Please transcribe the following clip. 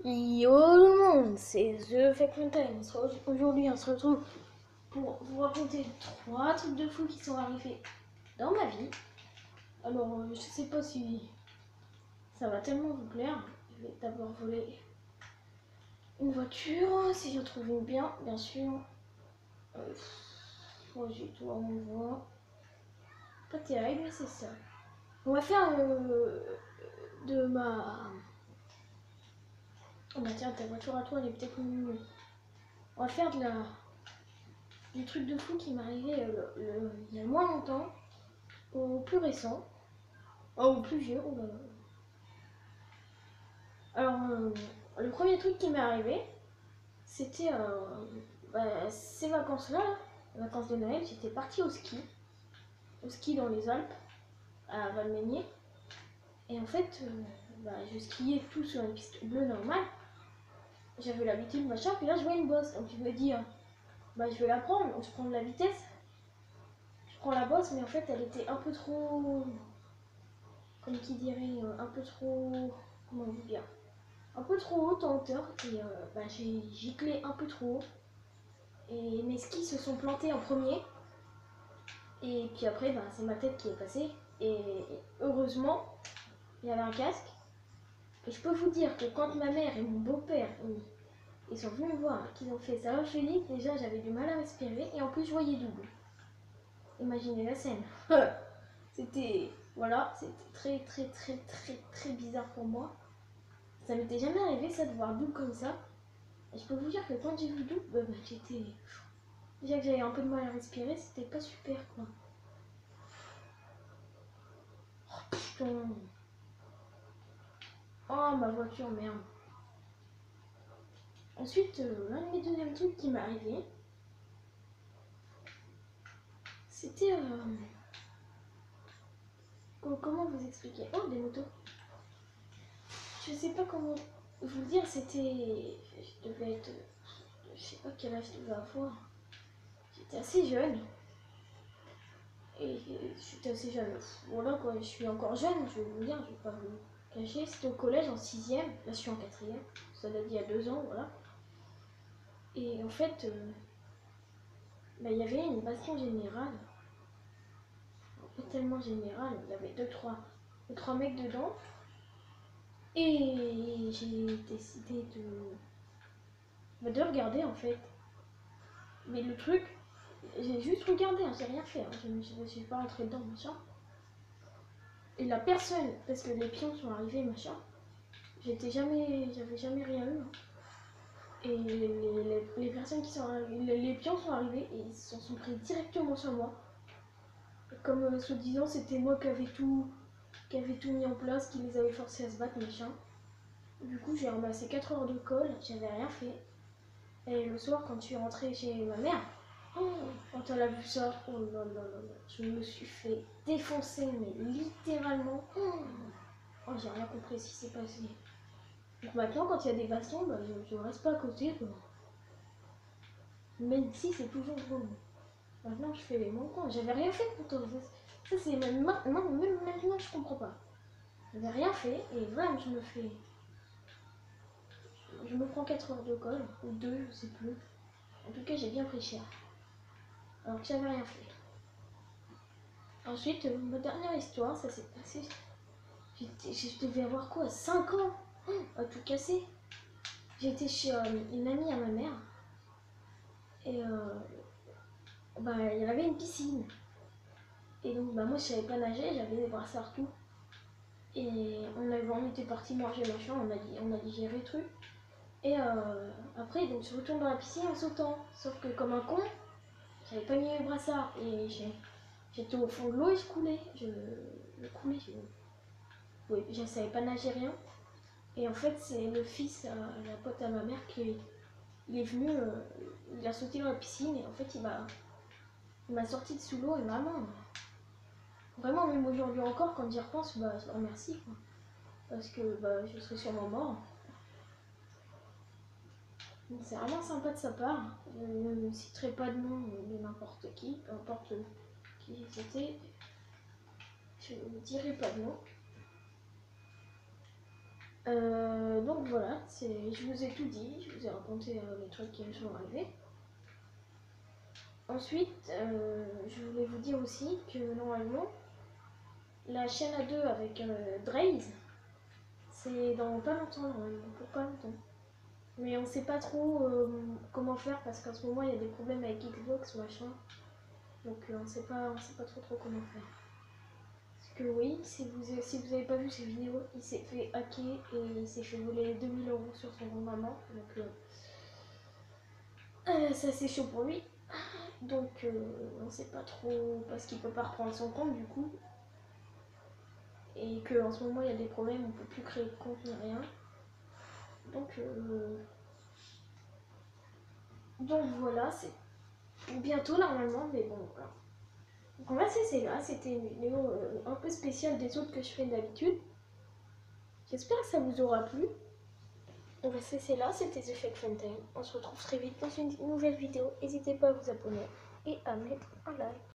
Yo tout le monde, c'est The Fake Mountain. Aujourd'hui, on se retrouve pour vous raconter 3 trucs de fou qui sont arrivés dans ma vie. Alors, je sais pas si ça va tellement vous plaire. Je vais d'abord voler une voiture, si je trouve une bien sûr. Moi, j'ai tout à mon voix. Pas terrible, mais c'est ça. On va faire de ma... Oh bah tiens, ta voiture à toi, elle est peut-être mieux. On va faire du truc de fou qui m'est arrivé il y a moins longtemps au plus récent, au plus vieux. Oh là là. Alors, le premier truc qui m'est arrivé, c'était ces vacances-là, les vacances de Noël. J'étais partie au ski dans les Alpes, à Valmeinier. Et en fait, je skiais tout sur une piste bleue normale. J'avais l'habitude, machin, puis là je vois une bosse. Donc je me dis, je vais la prendre. Donc je prends de la vitesse. Je prends la bosse, mais en fait elle était un peu trop, comme qui dirait, un peu trop, comment vous dire, un peu trop haute en hauteur. Et j'ai giclé un peu trop haut. Et mes skis se sont plantés en premier. Et puis après, c'est ma tête qui est passée. Et heureusement, il y avait un casque. Et je peux vous dire que quand ma mère et mon beau-père ils sont venus me voir, qu'ils ont fait ça, Philippe, déjà j'avais du mal à respirer. Et en plus, je voyais double. Imaginez la scène. C'était, voilà, c'était très bizarre pour moi. Ça m'était jamais arrivé ça de voir double comme ça. Et je peux vous dire que quand j'ai vu double, j'étais... Déjà que j'avais un peu de mal à respirer, c'était pas super quoi. Oh putain. Oh ma voiture, merde. Ensuite, l'un de mes deuxièmes trucs qui m'est arrivé, c'était... comment vous expliquer? Oh, des motos. Je sais pas comment vous le dire, c'était... Je devais être... Je sais pas quel âge je devais avoir. J'étais assez jeune. Et j'étais assez jeune. Voilà quoi, je suis encore jeune, je vais vous dire, je vais pas vous cacher. C'était au collège en 6ème, là je suis en 4ème. Ça date d'il y a 2 ans, voilà. Et en fait, il y avait une baston générale. Pas tellement générale, il y avait deux, trois mecs dedans. Et j'ai décidé de regarder en fait. Mais le truc, j'ai juste regardé, j'ai rien fait. Je me suis pas rentrée dedans, machin. Et la personne, parce que les pions sont arrivés, machin, j'avais jamais rien eu. Et les personnes qui sont arrivées, les pions sont arrivés et ils s'en sont pris directement sur moi. Comme soi-disant c'était moi qui avait tout mis en place, qui les avait forcés à se battre, machin. Du coup, j'ai ramassé 4 heures de colle, j'avais rien fait. Et le soir, quand je suis rentrée chez ma mère, quand elle a vu ça, oh là là là là, je me suis fait défoncer, mais littéralement. Oh, j'ai rien compris ce qui s'est passé. Donc maintenant, quand il y a des bastons, je reste pas à côté. Quoi. Même si c'est toujours drôle. Maintenant, je fais les montants. J'avais rien fait pour toi. Ça c'est même maintenant, je comprends pas. J'avais rien fait et voilà, je me prends 4 heures de colle, ou 2, je sais plus. En tout cas, j'ai bien pris cher. Alors que j'avais rien fait. Ensuite, ma dernière histoire, ça s'est passé. Je devais avoir quoi, 5 ans, à tout casser. J'étais chez une amie à ma mère. Et il y avait une piscine. Et donc, moi, je savais pas nager, j'avais des brassards tout. Et on était parti manger machin, on a digéré le truc. Et après, donc, je retourne dans la piscine en sautant. Sauf que, comme un con, j'avais pas mis mes brassards. Et j'étais au fond de l'eau et je coulais. Je coulais. Oui, je savais pas nager rien. Et en fait, c'est le fils, la pote à ma mère, qui il est venu, il a sauté dans la piscine et en fait, il m'a sorti de sous l'eau et vraiment, même aujourd'hui encore, quand j'y repense, je le remercie. Quoi. Parce que je serais sûrement mort. Donc c'est vraiment sympa de sa part. Je ne citerai pas de nom de n'importe qui, peu importe qui c'était. Je ne dirai pas de nom. Donc voilà, je vous ai tout dit, je vous ai raconté les trucs qui me sont arrivés. Ensuite, je voulais vous dire aussi que normalement, la chaîne A2 avec Draze, c'est dans pas longtemps normalement, pour pas longtemps. Mais on sait pas trop comment faire parce qu'en ce moment il y a des problèmes avec Xbox machin. Donc on sait pas trop comment faire. Parce que oui, si vous avez pas vu ces vidéos, il s'est fait hacker et il s'est fait voler 2000 € sur son compte maman. Donc ça c'est chaud pour lui. Donc on sait pas trop parce qu'il peut pas reprendre son compte du coup. Et qu'en ce moment il y a des problèmes, on peut plus créer de compte ni rien. Donc voilà, c'est bientôt normalement, mais bon voilà. Donc on va cesser là, c'était une vidéo un peu spéciale des autres que je fais d'habitude. J'espère que ça vous aura plu. On va cesser là, c'était The Fake Fontaine. On se retrouve très vite dans une nouvelle vidéo. N'hésitez pas à vous abonner et à mettre un like.